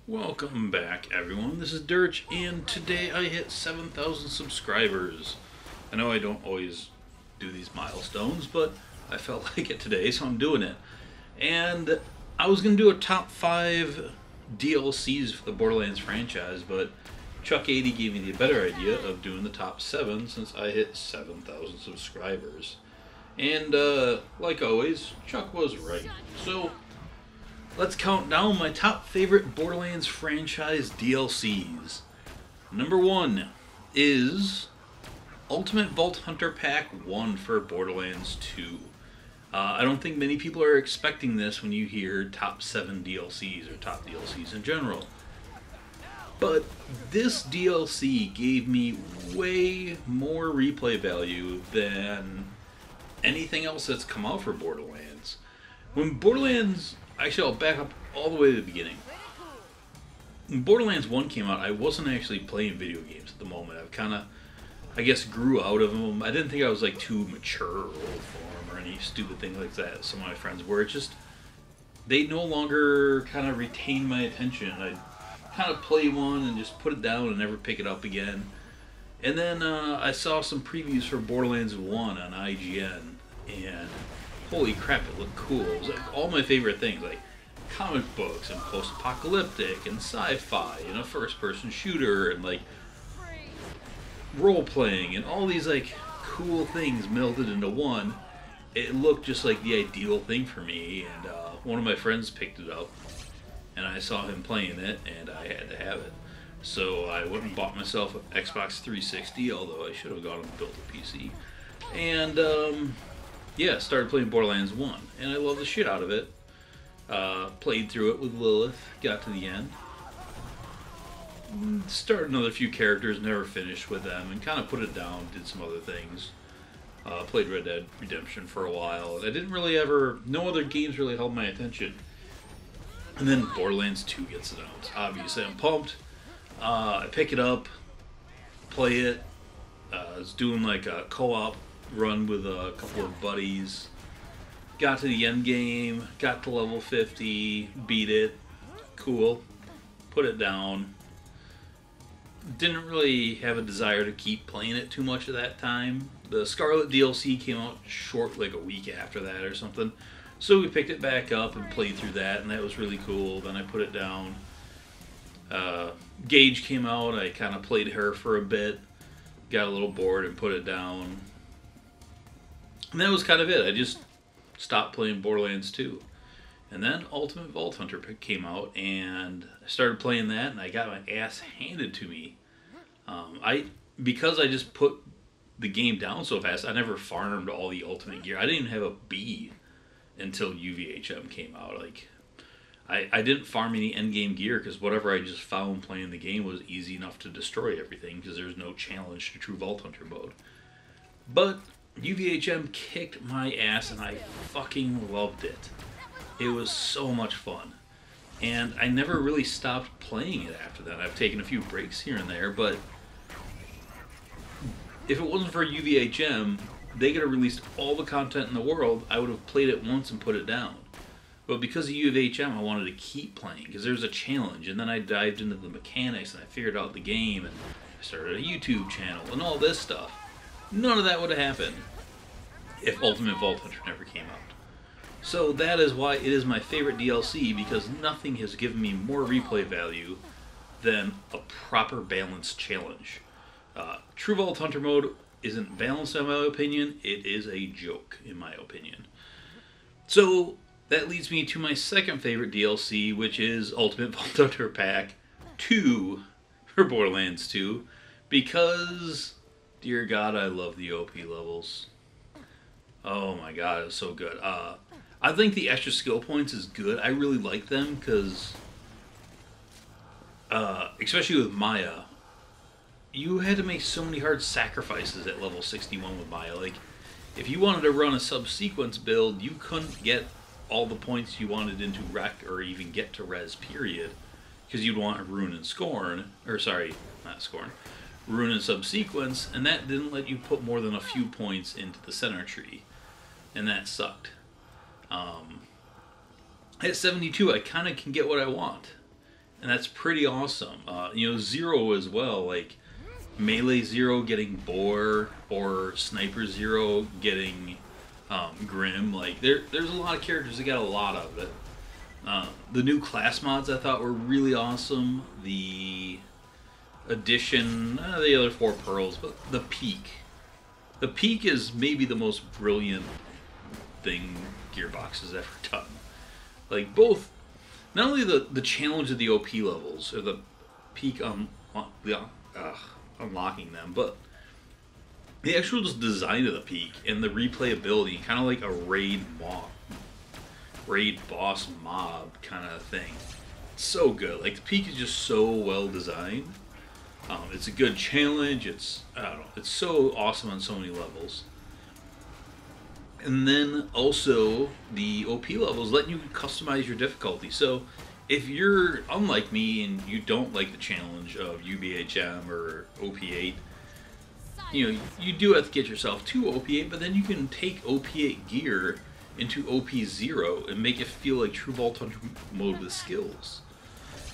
Welcome back, everyone. This is Dirch, and today I hit 7,000 subscribers. I know I don't always do these milestones, but I felt like it today, so I'm doing it. And I was going to do a top 5 DLCs for the Borderlands franchise, but Chuck80 gave me the better idea of doing the top 7 since I hit 7,000 subscribers. And like always, Chuck was right. So let's count down my top favorite Borderlands franchise DLCs. Number 1 is Ultimate Vault Hunter Pack 1 for Borderlands 2. I don't think many people are expecting this when you hear top 7 DLCs or top DLCs in general. But this DLC gave me way more replay value than anything else that's come out for Borderlands. When Borderlands... Actually, I'll back up all the way to the beginning. When Borderlands 1 came out, I wasn't actually playing video games at the moment. I've kind of, I guess, grew out of them. I didn't think I was like too mature or old for them or any stupid thing like that. Some of my friends were. It just, they no longer kind of retain my attention. I'd kind of play one and just put it down and never pick it up again. And then I saw some previews for Borderlands 1 on IGN, and holy crap, it looked cool. It was like all my favorite things, like comic books and post-apocalyptic and sci-fi and a first-person shooter and like role-playing and all these like cool things melded into one. It looked just like the ideal thing for me, and one of my friends picked it up and I saw him playing it and I had to have it. So I went and bought myself an Xbox 360, although I should have gone and built a PC. And yeah, started playing Borderlands 1, and I love the shit out of it. Played through it with Lilith, got to the end. Started another few characters, never finished with them, and kind of put it down, did some other things. Played Red Dead Redemption for a while, and I didn't really ever, no other games really held my attention. And then Borderlands 2 gets announced. Obviously, I'm pumped. I pick it up, play it. I was doing like a co-op run with a couple of buddies, got to the end game, got to level 50, beat it, cool, put it down. Didn't really have a desire to keep playing it too much at that time. The Scarlet DLC came out short, like a week after that or something, so we picked it back up and played through that, and that was really cool. Then I put it down. Gage came out, I kind of played her for a bit, got a little bored and put it down. And that was kind of it. I just stopped playing Borderlands 2. And then Ultimate Vault Hunter came out, and I started playing that, and I got my ass handed to me. Because I just put the game down so fast, I never farmed all the Ultimate gear. I didn't even have a B until UVHM came out. Like, I didn't farm any endgame gear, because whatever I just found playing the game was easy enough to destroy everything, because there's no challenge to true Vault Hunter mode. But UVHM kicked my ass, and I fucking loved it. It was so much fun. And I never really stopped playing it after that. I've taken a few breaks here and there, but if it wasn't for UVHM, they could have released all the content in the world. I would have played it once and put it down. But because of UVHM, I wanted to keep playing, because there was a challenge, and then I dived into the mechanics, and I figured out the game, and I started a YouTube channel, and all this stuff. None of that would have happened if Ultimate Vault Hunter never came out. So that is why it is my favorite DLC, because nothing has given me more replay value than a proper balanced challenge. True Vault Hunter mode isn't balanced in my opinion. It is a joke in my opinion. So that leads me to my second favorite DLC, which is Ultimate Vault Hunter Pack 2 for Borderlands 2, because dear God, I love the OP levels. Oh my God, it's so good. I think the extra skill points is good. I really like them because, especially with Maya, you had to make so many hard sacrifices at level 61 with Maya. Like, if you wanted to run a sub-sequence build, you couldn't get all the points you wanted into Rec or even get to Res, period, because you'd want Rune and Scorn, or sorry, not Scorn, Rune and Subsequence, and that didn't let you put more than a few points into the center tree, and that sucked. At 72, I kind of can get what I want, and that's pretty awesome. You know, Zero as well, like Melee Zero getting Boar, or Sniper Zero getting Grim. Like there's a lot of characters that got a lot of it. The new class mods I thought were really awesome. The addition, the other 4 pearls, but the Peak. The Peak is maybe the most brilliant thing Gearbox has ever done. Like both, not only the challenge of the OP levels, or the Peak unlocking them, but the actual just design of the Peak and the replayability, kind of like a raid boss mob kind of thing. It's so good. Like the Peak is just so well designed. It's a good challenge. I don't know. It's so awesome on so many levels. And then also the OP levels letting you customize your difficulty. So if you're unlike me and you don't like the challenge of UBHM or OP8, you know, you do have to get yourself to OP8, but then you can take OP8 gear into OP0 and make it feel like true Vault Hunter mode with skills.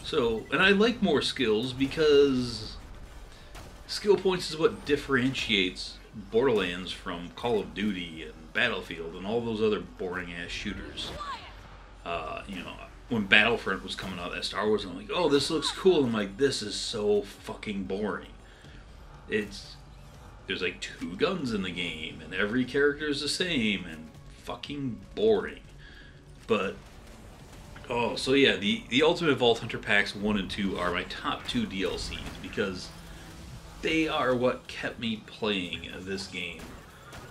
So, and I like more skills because skill points is what differentiates Borderlands from Call of Duty and Battlefield and all those other boring ass shooters. You know, when Battlefront was coming out, that Star Wars, I'm like, oh, this looks cool. I'm like, this is so fucking boring. There's like 2 guns in the game, and every character is the same, and fucking boring. But oh, so yeah, the Ultimate Vault Hunter Packs 1 and 2 are my top 2 DLCs because they are what kept me playing this game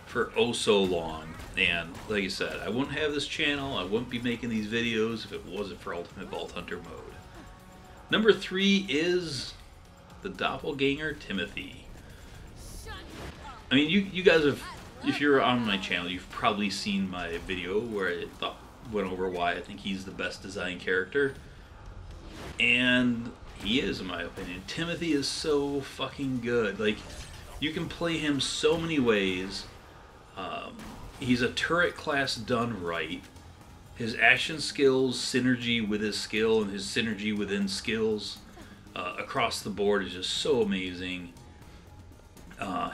for oh so long. And like I said, I wouldn't have this channel, I wouldn't be making these videos if it wasn't for Ultimate Vault Hunter mode. Number 3 is the Doppelganger Timothy. I mean, you guys have, if you're on my channel, you've probably seen my video where I went over why I think he's the best designed character. And he is, in my opinion. Timothy is so fucking good. Like, you can play him so many ways. He's a turret class done right. His action skills, synergy with his skill, and his synergy within skills across the board is just so amazing.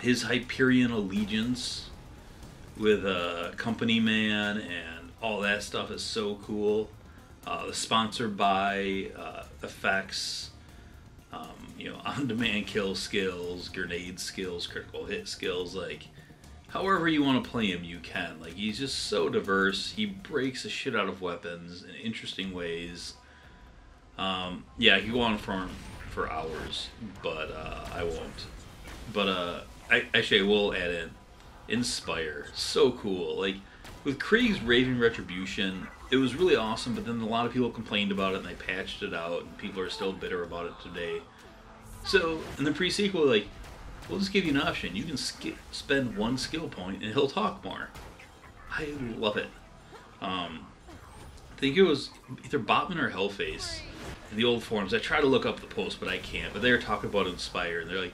His Hyperion allegiance with Company Man and all that stuff is so cool. The sponsored by effects, you know, on-demand kill skills, grenade skills, critical hit skills, like however you want to play him, you can. Like, he's just so diverse. He breaks the shit out of weapons in interesting ways. Yeah, I could go on for hours, but I won't. But actually, I will add in Inspire. So cool. Like, with Krieg's Raven Retribution, it was really awesome, but then a lot of people complained about it and they patched it out, and people are still bitter about it today. So, in the pre-sequel, like, we'll just give you an option. You can spend 1 skill point and he'll talk more. I love it. I think it was either Botman or Hellface in the old forums. I try to look up the post, but I can't. But they were talking about Inspire, and they're like,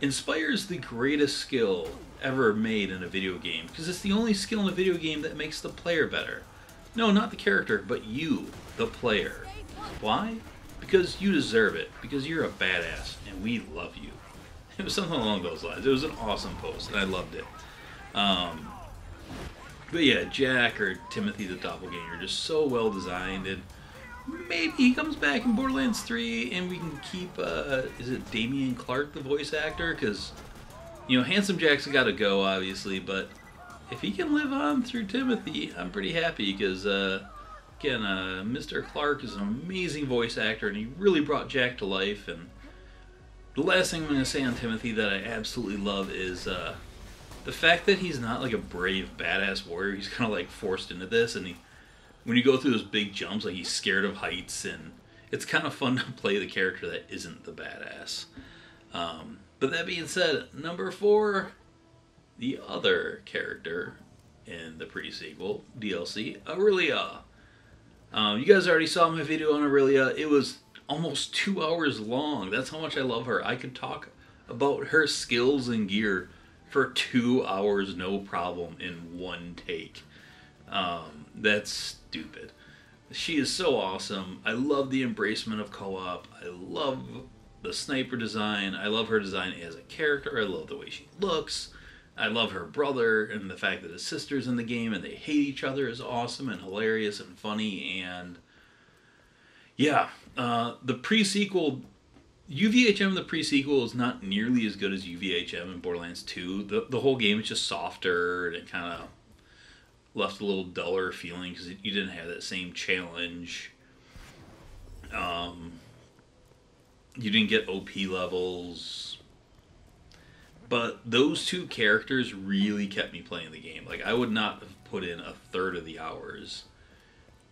Inspire is the greatest skill ever made in a video game, because it's the only skill in a video game that makes the player better. No, not the character, but you, the player. Why? Because you deserve it. Because you're a badass, and we love you. It was something along those lines. It was an awesome post, and I loved it. But yeah, Jack, or Timothy the Doppelganger, just so well designed, and maybe he comes back in Borderlands 3 and we can keep, is it Damian Clark, the voice actor? Because, you know, Handsome Jack's got to go, obviously, but if he can live on through Timothy, I'm pretty happy, because, again, Mr. Clark is an amazing voice actor, and he really brought Jack to life. And the last thing I'm going to say on Timothy that I absolutely love is the fact that he's not like a brave, badass warrior. He's kind of like forced into this, and when you go through those big jumps, like, he's scared of heights, and it's kind of fun to play the character that isn't the badass. But that being said, number 4, the other character in the pre-sequel DLC, Aurelia. You guys already saw my video on Aurelia. It was almost 2 hours long. That's how much I love her. I could talk about her skills and gear for 2 hours, no problem, in one take. That's stupid. She is so awesome. I love the embracement of co-op. I love the sniper design. I love her design as a character. I love the way she looks. I love her brother, and the fact that his sister's in the game and they hate each other is awesome and hilarious and funny. And yeah, the pre-sequel, UVHM, the pre-sequel, is not nearly as good as UVHM in Borderlands 2. The whole game is just softer, and it kind of left a little duller feeling because you didn't have that same challenge. You didn't get OP levels. But those two characters really kept me playing the game. Like, I would not have put in a third of the hours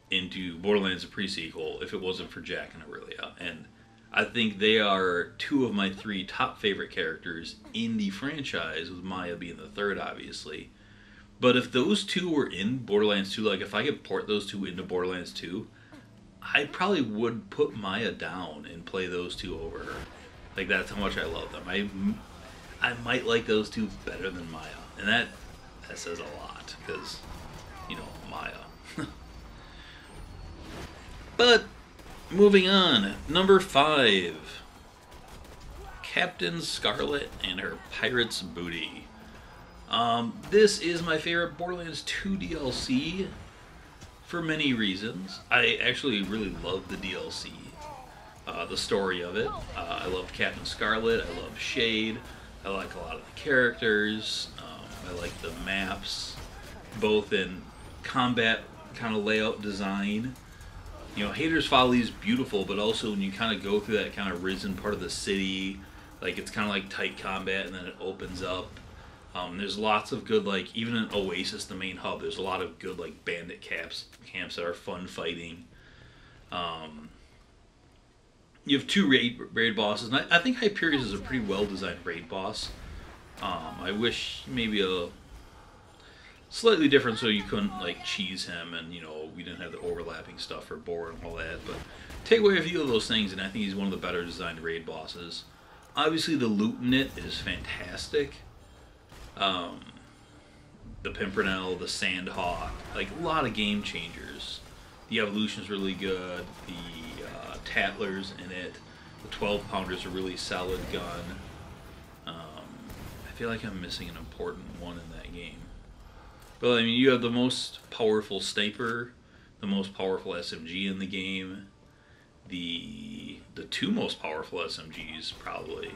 into Borderlands the pre-sequel if it wasn't for Jack and Aurelia. And I think they are two of my three top favorite characters in the franchise, with Maya being the third, obviously. But if those two were in Borderlands 2, like if I could port those two into Borderlands 2, I probably would put Maya down and play those two over her. Like, that's how much I love them. I might like those two better than Maya. And that says a lot, because, you know, Maya. But, moving on. Number 5. Captain Scarlet and her Pirate's Booty. This is my favorite Borderlands 2 DLC for many reasons. I actually really love the DLC. The story of it. I love Captain Scarlet. I love Shade. I like a lot of the characters. I like the maps, both in combat kind of layout design. You know, Hater's Folly is beautiful, but also when you kind of go through that kind of risen part of the city, like it's kind of like tight combat, and then it opens up. There's lots of good, like, even in Oasis, the main hub, there's a lot of good, like, bandit camps that are fun fighting. You have two raid bosses, and I think Hyperius is a pretty well-designed raid boss. I wish maybe a slightly different so you couldn't, like, cheese him, and, you know, we didn't have the overlapping stuff for Boar and all that, but take away a few of those things, and I think he's one of the better designed raid bosses. Obviously, the loot in it is fantastic. The Pimpernel, the Sandhawk, like a lot of game changers. The evolution's really good. The Tattlers in it. The 12-pounder's a really solid gun. I feel like I'm missing an important one in that game. But I mean, you have the most powerful sniper, the most powerful SMG in the game, the two most powerful SMGs probably,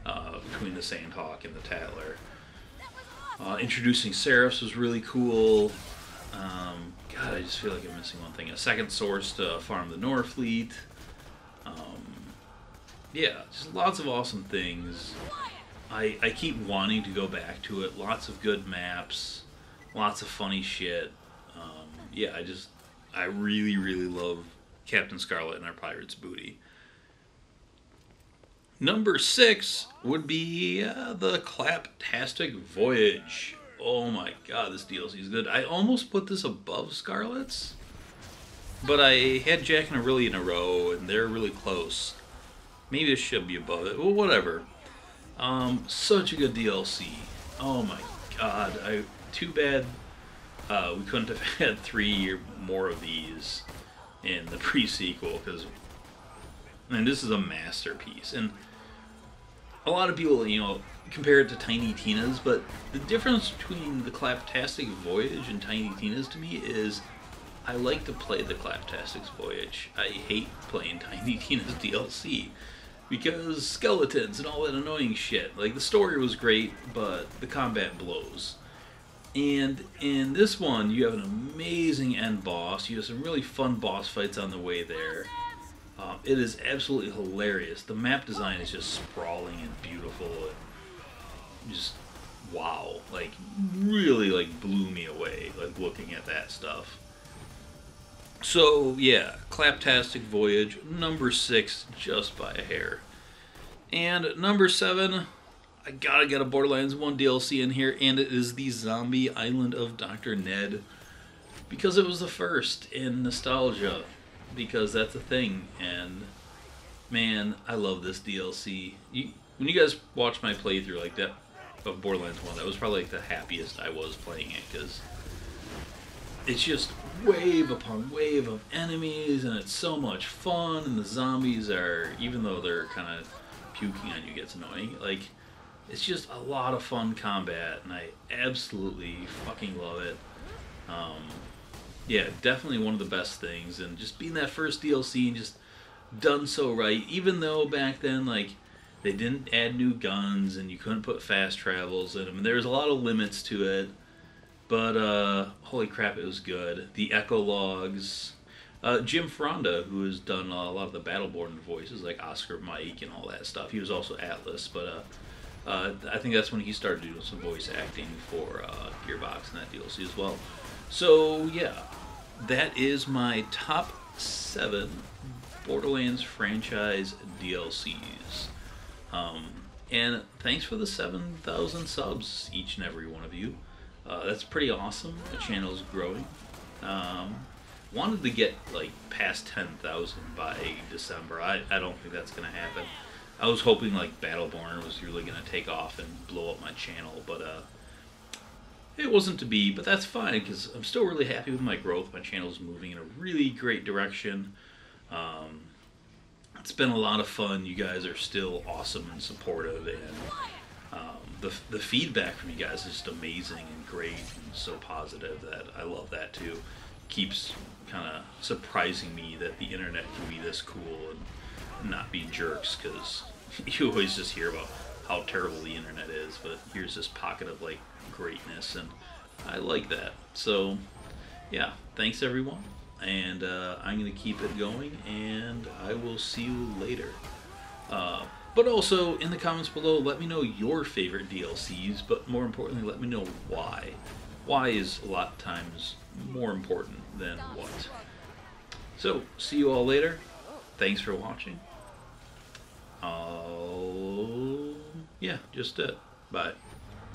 between the Sandhawk and the Tattler. Introducing Seraphs was really cool. God, I just feel like I'm missing one thing. A second source to farm the Norfleet. Yeah, just lots of awesome things. I keep wanting to go back to it. Lots of good maps. Lots of funny shit. Yeah, I really, really love Captain Scarlet and our Pirate's Booty. Number 6 would be the Claptastic Voyage. Oh my god, this DLC is good. I almost put this above Scarlet's, but I had Jack and Aurelia in a row, and they're really close. Maybe it should be above it. Well, whatever. Such a good DLC. Oh my god. Too bad we couldn't have had 3 or more of these in the pre-sequel, because this is a masterpiece. And a lot of people, you know, compare it to Tiny Tina's, but the difference between the Claptastic Voyage and Tiny Tina's to me is I like to play the Claptastic's Voyage. I hate playing Tiny Tina's DLC because skeletons and all that annoying shit. Like, the story was great, but the combat blows. And in this one, you have an amazing end boss. You have some really fun boss fights on the way there. It is absolutely hilarious. The map design is just sprawling and beautiful. And just, wow. Like, really, like, blew me away, like, looking at that stuff. So, yeah, Claptastic Voyage, number 6, just by a hair. And number 7, I gotta get a Borderlands 1 DLC in here, and it is the Zombie Island of Dr. Ned. Because it was the first in nostalgia. Because that's a thing, and man, I love this DLC. When you guys watched my playthrough like that of Borderlands 1, that was probably like the happiest I was playing it, because it's just wave upon wave of enemies, and it's so much fun. And the zombies are, even though they're kind of puking on you, gets annoying. Like, it's just a lot of fun combat, and I absolutely fucking love it. Yeah, definitely one of the best things, and just being that first DLC and just done so right. Even though back then, like, they didn't add new guns and you couldn't put fast travels in them, and there was a lot of limits to it. But holy crap, it was good. The echo logs. Jim Fonda, who has done a lot of the Battleborn voices, like Oscar Mike and all that stuff. He was also Atlas, but I think that's when he started doing some voice acting for Gearbox and that DLC as well. So yeah, that is my top 7 Borderlands franchise DLCs. And thanks for the 7,000 subs, each and every one of you. That's pretty awesome. The channel is growing. Wanted to get like past 10,000 by December. I don't think that's gonna happen. I was hoping like Battleborn was really gonna take off and blow up my channel, but it wasn't to be. But that's fine because I'm still really happy with my growth. My channel's moving in a really great direction. It's been a lot of fun. You guys are still awesome and supportive, and the feedback from you guys is just amazing and great and so positive that I love that too. Keeps kind of surprising me that the internet can be this cool and not be jerks, because you always just hear about how terrible the internet is, but here's this pocket of like greatness, and I like that. So yeah, thanks everyone, and I'm gonna keep it going, and I will see you later. But also, in the comments below, let me know your favorite DLCs, but more importantly, let me know why. Why is a lot of times more important than what. So, see you all later. Thanks for watching. Yeah, just it. Bye.